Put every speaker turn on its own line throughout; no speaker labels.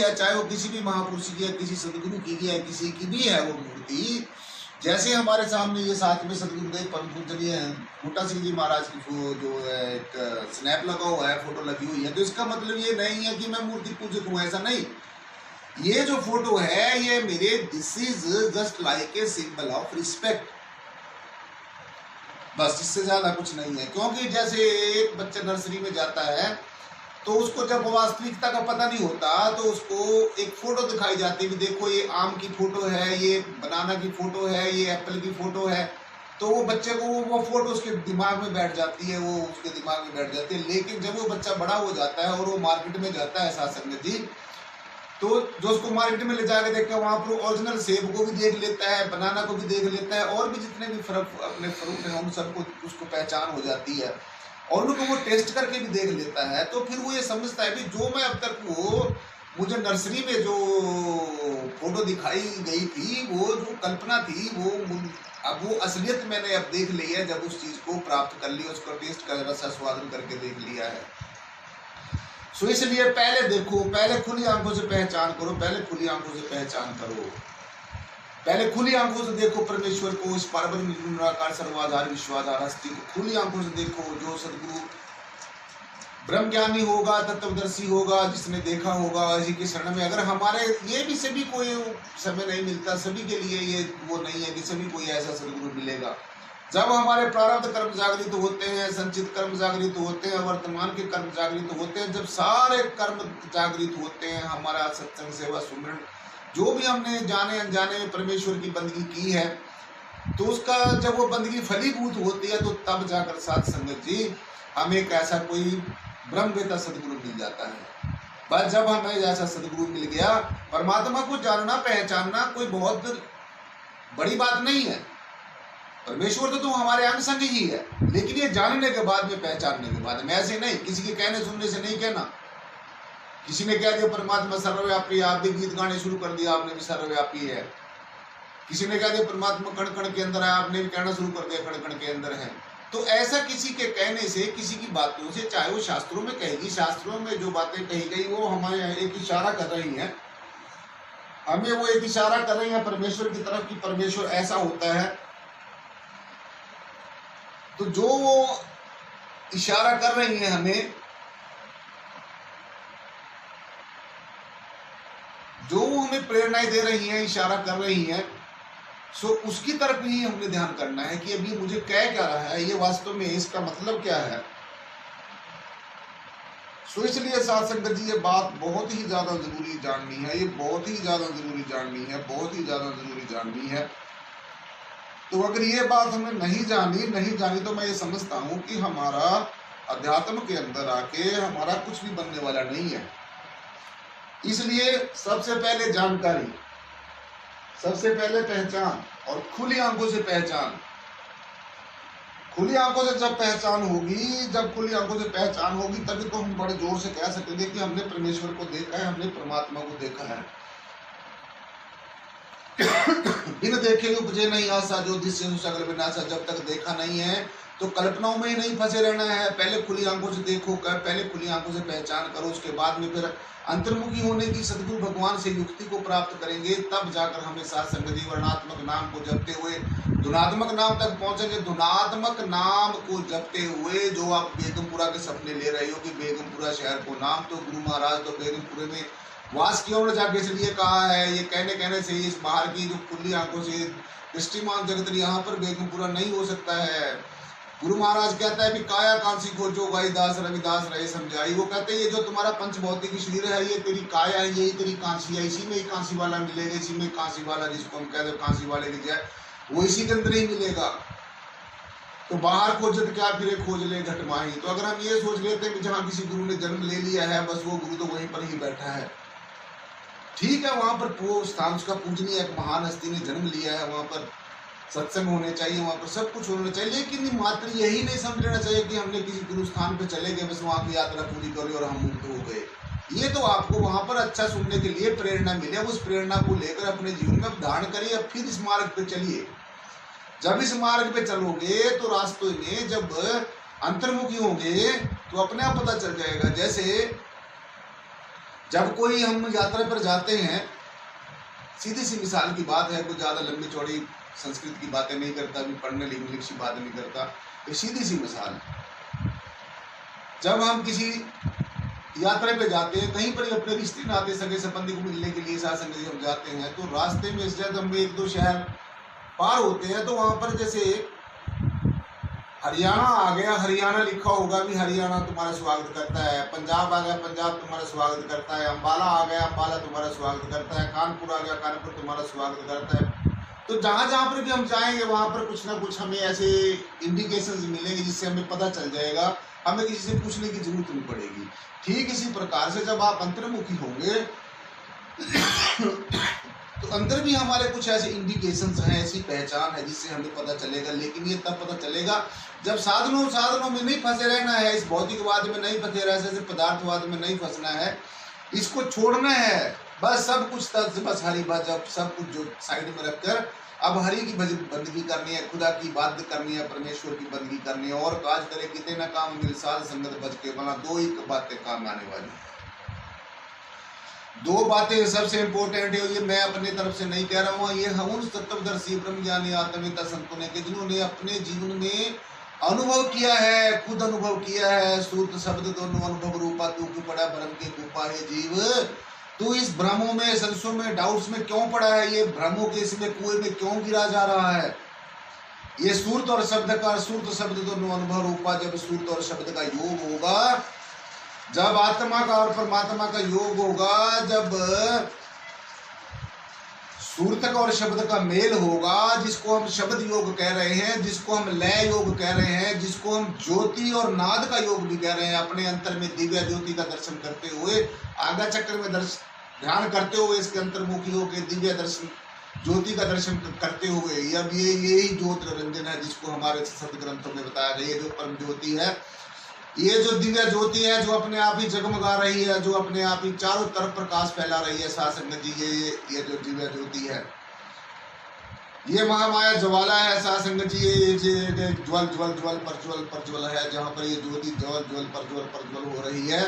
है, चाहे वो किसी भी महापुरुष की है, किसी सदगुरु की है, किसी की भी है वो मूर्ति, जैसे हमारे सामने ये साथ में सदगुरुदेव परम पूजनीय बूटा सिंह जी महाराज की जो है एक स्नैप लगा हुआ है, फोटो लगी हुई है, तो इसका मतलब ये नहीं है कि मैं मूर्ति पूजक हूँ, ऐसा नहीं। ये जो फोटो है ये मेरे, this is just like a symbol of respect, बस, इससे ज्यादा कुछ नहीं है। क्योंकि जैसे एक बच्चा नर्सरी में जाता है तो उसको जब वास्तविकता का पता नहीं होता तो उसको एक फोटो दिखाई जाती है कि देखो ये आम की फोटो है, ये बनाना की फोटो है, ये एप्पल की फोटो है, तो वो बच्चे को वो फोटो उसके दिमाग में बैठ जाती है, वो उसके दिमाग में बैठ जाती है। लेकिन जब वो बच्चा बड़ा हो जाता है और वो मार्केट में जाता है साथ संगत जी, तो जो उसको मार्केट में ले जाकर देखता है वहां पर ओरिजिनल सेब को भी देख लेता है, बनाना को भी देख लेता है, और भी जितने भी फर्क अपने फ्रूट हैं उन सबको उसको पहचान हो जाती है, और उनको वो टेस्ट करके भी देख लेता है। तो फिर वो ये समझता है कि जो मैं अब तक वो मुझे नर्सरी में जो फोटो दिखाई गई थी, वो जो कल्पना थी, वो अब वो असलियत मैंने अब देख ली है, जब उस चीज को प्राप्त कर लिया, उसको टेस्ट कर रस स्वादन करके देख लिया है। सो इसलिए पहले देखो, पहले खुली आंखों से पहचान करो, पहले खुली आंखों से पहचान करो, पहले खुली आंखों से देखो परमेश्वर को, इस पारब्रह्म निराकार सर्वाधार विश्वाधार हस्ती को खुली आंखों से देखो। जो सदगुरु ब्रह्मज्ञानी होगा, तत्वदर्शी होगा, जिसने देखा होगा, इसी के शरण में, अगर हमारे ये भी सभी को ये समय नहीं मिलता, सभी के लिए ये वो नहीं है कि सभी को ऐसा सदगुरु मिलेगा। जब हमारे प्रारब्ध कर्म जागृत होते हैं, संचित कर्म जागृत होते हैं, वर्तमान के कर्म जागृत होते हैं, जब सारे कर्म जागृत होते हैं, हमारा सत्संग सेवा सुमरण जो भी हमने जाने अनजाने में परमेश्वर की बंदगी की है, तो उसका जब वो बंदगी फलीभूत होती है, तो तब जाकर साथ संगत जी हमें एक ऐसा कोई ब्रह्मवेता सदगुरु मिल जाता है। बस जब हमें ऐसा सदगुरु मिल गया, परमात्मा को जानना पहचानना कोई बहुत बड़ी बात नहीं है। परमेश्वर तो हमारे अंग संग ही है, लेकिन ये जानने के बाद में, पहचानने के बाद में, ऐसे नहीं किसी के कहने सुनने से नहीं कहना। किसी ने कह दिया परमात्मा सर्वव्यापी, आप भी गीत गाने शुरू कर दिया, आपने भी सर्वव्यापी है। किसी ने कह दिया परमात्मा कण कण के अंदर है, आपने भी कहना शुरू कर दिया कण कण के अंदर है। तो ऐसा किसी के कहने से, किसी की बातों से, चाहे वो शास्त्रों में कहेगी, शास्त्रों में जो बातें कही गई वो हमें एक इशारा कर रही हैं, हमें वो एक इशारा कर रही है परमेश्वर की तरफ कि परमेश्वर ऐसा होता है। तो जो वो इशारा कर रही है हमें, जो वो हमें प्रेरणाएं दे रही हैं, इशारा कर रही हैं, सो उसकी तरफ ही हमने ध्यान करना है कि अभी मुझे कह क्या रहा है, ये वास्तव में इसका मतलब क्या है। सो इसलिए साथ संगत जी ये बात बहुत ही ज्यादा जरूरी जाननी है, ये बहुत ही ज्यादा जरूरी जाननी है, बहुत ही ज्यादा जरूरी जाननी है। तो अगर ये बात हमें नहीं जानी तो मैं ये समझता हूं कि हमारा अध्यात्म के अंदर आके हमारा कुछ भी बनने वाला नहीं है। इसलिए सबसे पहले जानकारी, सबसे पहले पहचान, और खुली आंखों से पहचान। खुली आंखों से जब पहचान होगी, जब खुली आंखों से पहचान होगी, तभी तो हम बड़े जोर से कह सकेंगे कि हमने परमेश्वर को देखा है, हमने परमात्मा को देखा है। बिन देखे उपजे नहीं आशा, जो दृश्य सगल विनाशा। जब तक देखा नहीं है तो कल्पनाओं में ही नहीं फंसे रहना है। पहले खुली आंखों से देखो, पहले खुली आंखों से पहचान करो, उसके बाद में फिर अंतर्मुखी होने की सदगुरु भगवान से युक्ति को प्राप्त करेंगे, तब जाकर हमें साथ संगति वर्णात्मक नाम को जपते हुए धुनात्मक नाम तक पहुंचेंगे। धुनात्मक नाम को जपते हुए जो आप बेगमपुरा के सपने ले रहे हो कि बेगमपुरा शहर को नाम, तो गुरु महाराज तो बेगमपुरे में वास क्यों न जाके, इसलिए कहा है, ये कहने से इस बाहर की जो खुली आंखों से दृष्टिमान जगत यहाँ पर बेगमपुरा नहीं हो सकता है। गुरु महाराज कहता है कि काया कांसी को जो गाई दास रविदास रहे समझाई। वो कहते हैं ये जो तुम्हारा पंच भौतिक शरीर है, ये तेरी काया है, यही तेरी कांसी है, इसी में ही कांसी वाला मिलेगा, इसी में कांसी वाला, जिसको हम कहते हैं कांसी वाले की जय, वो इसी के अंदर ही मिलेगा। तो बाहर खोजत क्या फिरे खोज ले घट माही। तो अगर हम ये सोच लेते हैं कि जहाँ किसी गुरु ने जन्म ले लिया है, बस वो गुरु तो वहीं पर ही बैठा है, ठीक है, वहां पर वो स्थान उसका पूजनीय एक महान हस्ती ने जन्म लिया है, वहां पर सत्संग होने चाहिए, वहां पर सब कुछ होना चाहिए। लेकिन मात्र यही नहीं समझ लेना चाहिए कि हमने किसी गुरु स्थान पे चले गए, बस वहां की यात्रा पूरी कर ली और हम मुक्त हो गए। ये तो आपको वहां पर अच्छा सुनने के लिए प्रेरणा मिले, उस प्रेरणा को लेकर अपने जीवन में धारण करिए, फिर इस मार्ग पे चलिए। जब इस मार्ग पे चलोगे तो रास्ते में जब अंतर्मुखी होंगे तो अपने आप पता चल जाएगा। जैसे जब कोई हम यात्रा पर जाते हैं, सीधी सी मिसाल की बात है, कोई ज़्यादा लंबी चौड़ी संस्कृत की बातें नहीं करता, अभी पढ़ने लिखने की बातें नहीं करता, ये सीधी सी मिसाल है। जब हम किसी यात्रा पे जाते हैं, कहीं पर अपने रिश्ते नाते सगे संबंधी को मिलने के लिए साथ संगति हम जाते हैं, तो रास्ते में जब हम 1-2 शहर पार होते हैं तो वहां पर जैसे हरियाणा आ गया, हरियाणा लिखा होगा भी हरियाणा तुम्हारा स्वागत करता है, पंजाब आ गया, पंजाब तुम्हारा स्वागत करता है, अम्बाला आ गया, अम्बाला तुम्हारा स्वागत करता है, कानपुर आ गया, कानपुर तुम्हारा स्वागत करता है। तो जहां जहां पर भी हम जाएंगे वहां पर कुछ ना कुछ हमें ऐसे इंडिकेशंस मिलेंगे जिससे हमें पता चल जाएगा, हमें किसी से पूछने की जरूरत नहीं पड़ेगी। ठीक इसी प्रकार से जब आप अंतर्मुखी होंगे तो अंदर भी हमारे कुछ ऐसे इंडिकेशंस हैं, ऐसी पहचान है जिससे हमें पता चलेगा। लेकिन ये तब पता चलेगा जब साधनों में नहीं फंसे रहना है, इस भौतिकवाद में नहीं फंसे रहना है, पदार्थवाद में नहीं फंसना है, इसको छोड़ना है। बस सब कुछ बस हरि भजन, सब कुछ जो साइड में रखकर अब हरि की बंदगी करनी है, खुदा की बात करनी है, परमेश्वर की बंदगी करनी है। और काज करे कितने ना काम मिल, साध संगत बच के बना, 2 ही बातें काम आने वाली। 2 बातें सबसे इंपॉर्टेंट है, ये मैं अपने तरफ से नहीं कह रहा हूँ, ये उन तत्वदर्शी ब्रह्म ज्ञानी आत्मवेता संतों ने, जिन्होंने अपने जीवन में अनुभव किया है, खुद अनुभव किया है। सूत्र शब्द दोनों अनुभव रूपा, तू क्यों पड़ा भ्रम के कूपा है जीव, तू इस भ्रमों में, संशयों में, डाउट्स में क्यों पड़ा है, ये भ्रमों के इसमें कुएं में क्यों गिरा जा रहा है। ये सूर्त और शब्द का, सूर्त शब्द दोनों अनुभव रूपा, जब सूर्त और शब्द का योग होगा, जब आत्मा का और परमात्मा का योग होगा, जब सूर्तक और शब्द का मेल होगा, जिसको हम शब्द योग कह रहे हैं, जिसको हम लय योग कह रहे हैं, जिसको हम ज्योति और नाद का योग भी कह रहे हैं, अपने अंतर में दिव्य ज्योति का दर्शन करते हुए, आगा चक्र में ध्यान करते हुए, इसके अंतर्मुखी होकर दिव्य दर्शन ज्योति का दर्शन करते हुए, अब यही ज्योति रंजन है जिसको हमारे सदग्रंथों में बताया गया। ये जो परम ज्योति है, ये जो दिव्य ज्योति है, जो अपने आप ही जगमगा रही है, जो अपने आप ही चारों तरफ प्रकाश फैला रही है, साथ संगत जी, ये जो दिव्य ज्योति है, ये महामाया ज्वाला है साथ संगत जी, ये ज्वल ज्वल ज्वल प्रज्वल है, जहाँ पर ये ज्योति ज्वल ज्वल प्रज्वल हो रही है।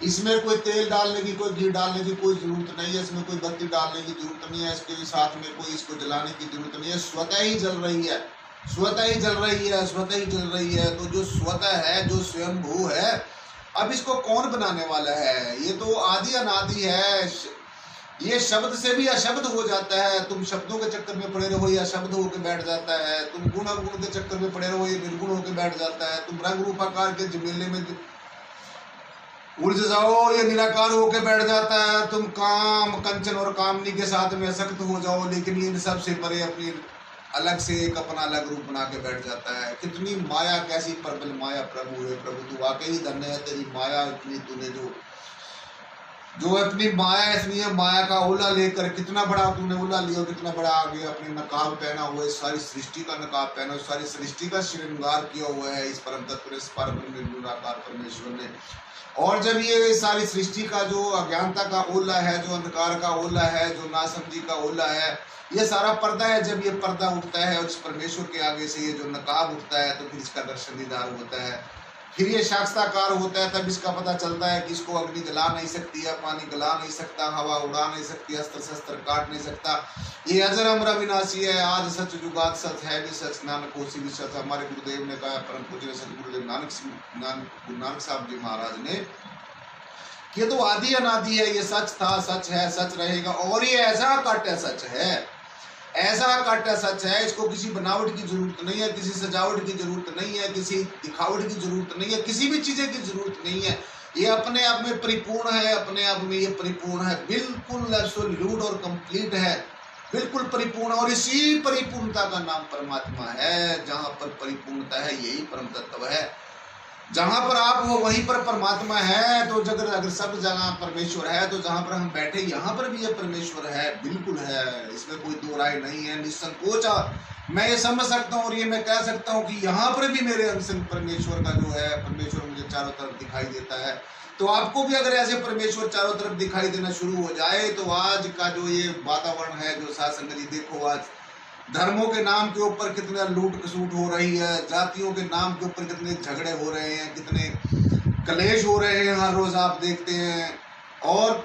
इसमें कोई तेल डालने की, कोई घी डालने की कोई जरूरत नहीं है, इसमें कोई बत्ती डालने की जरूरत नहीं है, इसके साथ में कोई इसको जलाने की जरूरत नहीं है, स्वतः ही जल रही है, स्वतः ही जल रही है, स्वतः ही जल रही है। तो जो स्वतः है, जो स्वयंभू है, अब इसको कौन बनाने वाला है? ये तो आदि अनादि है, ये शब्द से भी अशब्द हो जाता है, तुम शब्दों के चक्कर में पड़े रहो, ये अशब्द होकर बैठ जाता है, तुम गुण अवगुण के चक्कर में पड़े रहो, ये निर्गुण होकर बैठ जाता है, तुम रंग रूपाकार के जमेले में उलझ जाओ, ये निराकार होकर बैठ जाता है, तुम काम कंचन और कामनी के साथ में असक्त हो जाओ, लेकिन इन सब से परे अपनी अलग से एक अपना अलग रूप बना के बैठ जाता है। कितनी माया, कैसी प्रबल माया प्रभु है, प्रभु तू वाकई धन्य है, तेरी माया इतनी, तूने जो अपनी माया, इसलिए माया का ओला लेकर कितना बड़ा तूने ओला लिया, कितना बड़ा आगे अपने नकाब पहना हुआ है, सारी सृष्टि का नकाब पहना, सारी सृष्टि का श्रृंगार किया हुआ है इस परम तत्व ने, इस परम निर्गुणाकार परमेश्वर ने। और जब ये सारी सृष्टि का जो अज्ञानता का ओला है, जो अंधकार का ओला है, जो नासमझी का ओला है, ये सारा पर्दा है, जब ये पर्दा उठता है और इस परमेश्वर के आगे से ये जो नकाब उठता है, तो फिर इसका दर्शन दीदार होता है, फिर ये साक्षात्कार होता है, तब इसका पता चलता है कि इसको अग्नि जला नहीं सकती है, पानी गला नहीं सकता, हवा उड़ा नहीं सकती, अस्त्र शस्त्र काट नहीं सकता, ये अजर अमर अविनाशी है, आज सच जुगात सच है भी सच, नानक होसी भी सच। हमारे गुरुदेव ने कहा, परम पूज्य सतगुरुदेव नानक साहब जी महाराज ने, ये तो आदि अनादि है, ये सच था, सच है, सच रहेगा, और ये ऐसा कट है, सच है, ऐसा कट सच है, इसको किसी बनावट की जरूरत नहीं है, किसी सजावट की जरूरत नहीं है, किसी दिखावट की जरूरत नहीं है, किसी भी चीजें की जरूरत नहीं है, ये अपने आप में परिपूर्ण है, अपने आप में ये परिपूर्ण है, बिल्कुल एब्सोल्यूट और कंप्लीट है, बिल्कुल परिपूर्ण। और इसी परिपूर्णता का नाम परमात्मा है। जहां पर परिपूर्णता है यही परम तत्व है, जहां पर आप हो वहीं पर परमात्मा है। तो अगर सब जगह परमेश्वर है, तो जहां पर हम बैठे यहाँ पर भी ये परमेश्वर है, बिल्कुल है, इसमें कोई दो राय नहीं है। निसंकोच मैं ये समझ सकता हूँ और ये मैं कह सकता हूँ कि यहाँ पर भी मेरे अंश परमेश्वर का जो है, परमेश्वर मुझे चारों तरफ दिखाई देता है। तो आपको भी अगर ऐसे परमेश्वर चारों तरफ दिखाई देना शुरू हो जाए, तो आज का जो ये वातावरण है, जो साथ संगत जी देखो, आज धर्मों के नाम के ऊपर कितने लूट खसूट हो रही है, जातियों के नाम के ऊपर कितने झगड़े हो रहे हैं, कितने कलेश हो रहे हैं, हर रोज आप देखते हैं। और